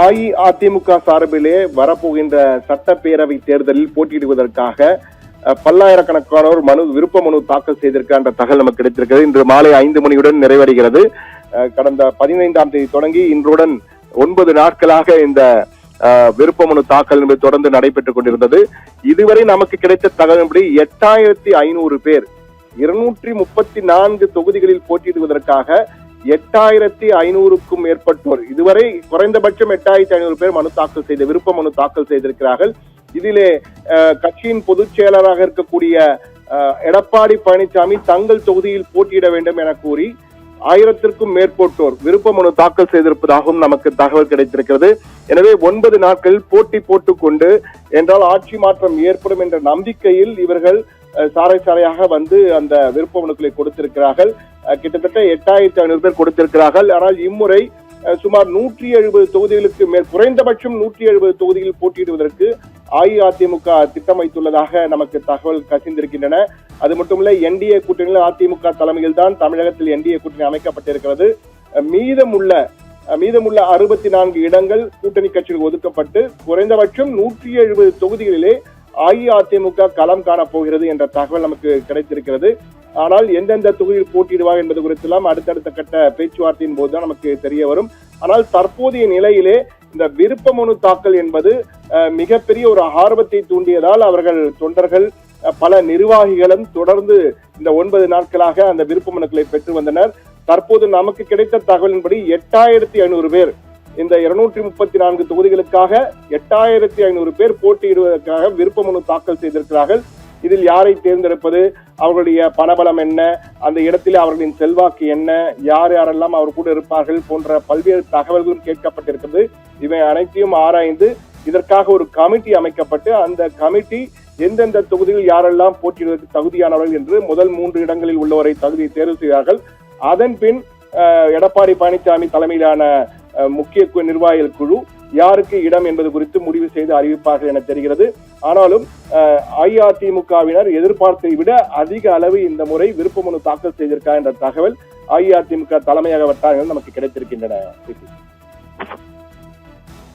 அஇஅதிமுக சார்பிலே வரப்போகின்ற சட்டப்பேரவை தேர்தலில் போட்டியிடுவதற்காக பல்லாயிரக்கணக்கானோர் விருப்ப மனு தாக்கல் செய்திருக்கின்ற தகவல் நமக்கு கிடைத்திருக்கிறது. இன்று மாலை 5 மணியுடன் நிறைவடைகிறது. கடந்த 15ஆம் தேதி தொடங்கி இன்றுடன் 9 நாட்களாக இந்த விருப்ப மனு தாக்கல் என்பது தொடர்ந்து நடைபெற்றுக் கொண்டிருந்தது. இதுவரை நமக்கு கிடைத்த தகவலின்படி 8500 பேர் 234 தொகுதிகளில் போட்டியிடுவதற்காக 8500க்கும் மேற்பட்டோர் இதுவரை குறைந்தபட்சம் 8500 பேர் மனு தாக்கல் செய்த விருப்ப மனு தாக்கல் செய்திருக்கிறார்கள். இதிலே கட்சியின் பொதுச் செயலராக இருக்கக்கூடிய எடப்பாடி பழனிசாமி தங்கள் தொகுதியில் போட்டியிட வேண்டும் என கூறி 1000க்கும் மேற்பட்டோர் விருப்ப மனு தாக்கல் செய்திருப்பதாகவும் நமக்கு தகவல் கிடைத்திருக்கிறது. எனவே 9 நாட்களில் போட்டி போட்டுக் கொண்டு என்றால் ஆட்சி மாற்றம் ஏற்படும் என்ற நம்பிக்கையில் இவர்கள் சாறை சாறையாக வந்து அந்த விருப்ப மனுக்களை கொடுத்திருக்கிறார்கள். கிட்டத்தட்ட 8500 பேர் கொடுத்திருக்கிறார்கள். ஆனால் இம்முறை சுமார் 170 தொகுதிகளுக்கு மேல் குறைந்தபட்சம் 170 தொகுதிகளில் போட்டியிடுவதற்கு அஇஅதிமுக திட்டம் வைத்துள்ளதாக நமக்கு தகவல் கசிந்திருக்கின்றன. அது மட்டுமல்ல, என்டிஏ கூட்டணியில் அதிமுக தலைமையில் தான் தமிழகத்தில் என்டிஏ கூட்டணி அமைக்கப்பட்டிருக்கிறது. மீதமுள்ள 64 இடங்கள் கூட்டணி கட்சிகள் ஒதுக்கப்பட்டு குறைந்தபட்சம் 170 தொகுதிகளிலே அஇஅதிமுக களம் காணப் போகிறது என்ற தகவல் நமக்கு கிடைத்திருக்கிறது. ஆனால் எந்தெந்த தொகுதியில் போட்டியிடுவார் என்பது குறித்தெல்லாம் அடுத்தடுத்த கட்ட பேச்சுவார்த்தையின் போதுதான் நமக்கு தெரிய வரும். ஆனால் தற்போதைய நிலையிலே இந்த விருப்ப மனு தாக்கல் என்பது மிகப்பெரிய ஒரு ஆர்வத்தை தூண்டியதால் அவர்கள் தொண்டர்கள் பல நிர்வாகிகளும் தொடர்ந்து இந்த 9 நாட்களாக அந்த விருப்ப மனுக்களை பெற்று வந்தனர். தற்போது நமக்கு கிடைத்த தகவலின்படி 8500 பேர் இந்த 234 தொகுதிகளுக்காக 8500 பேர் போட்டியிடுவதற்காக விருப்ப மனு தாக்கல் செய்திருக்கிறார்கள். இதில் யாரை தேர்ந்தெடுப்பது, அவர்களுடைய பணபலம் என்ன, அந்த இடத்திலே அவர்களின் செல்வாக்கு என்ன, யார் யாரெல்லாம் அவர் கூட இருப்பார்கள் போன்ற பல்வேறு தகவல்களும் கேட்கப்பட்டிருக்கிறது. இவை அனைத்தையும் ஆராய்ந்து இதற்காக ஒரு கமிட்டி அமைக்கப்பட்டு அந்த கமிட்டி எந்தெந்த தொகுதியில் யாரெல்லாம் போட்டியிடுவதற்கு தகுதியானவர்கள் என்று முதல் 3 இடங்களில் உள்ளவரை தகுதியை தேர்வு செய்தார்கள். அதன் பின் எடப்பாடி பழனிசாமி தலைமையிலான முக்கிய நிர்வாகிகள் குழு யாருக்கு இடம் என்பது குறித்து முடிவு செய்து அறிவிப்பார்கள் என தெரிகிறது. ஆனாலும் அஇஅதிமுகவினர் எதிர்பார்த்தை விட அதிக அளவு இந்த முறை விருப்ப மனு தாக்கல் செய்திருக்கார் என்ற தகவல் அஇஅதிமுக தலைமையக வட்டாரங்கள் நமக்கு கிடைத்திருக்கின்றன.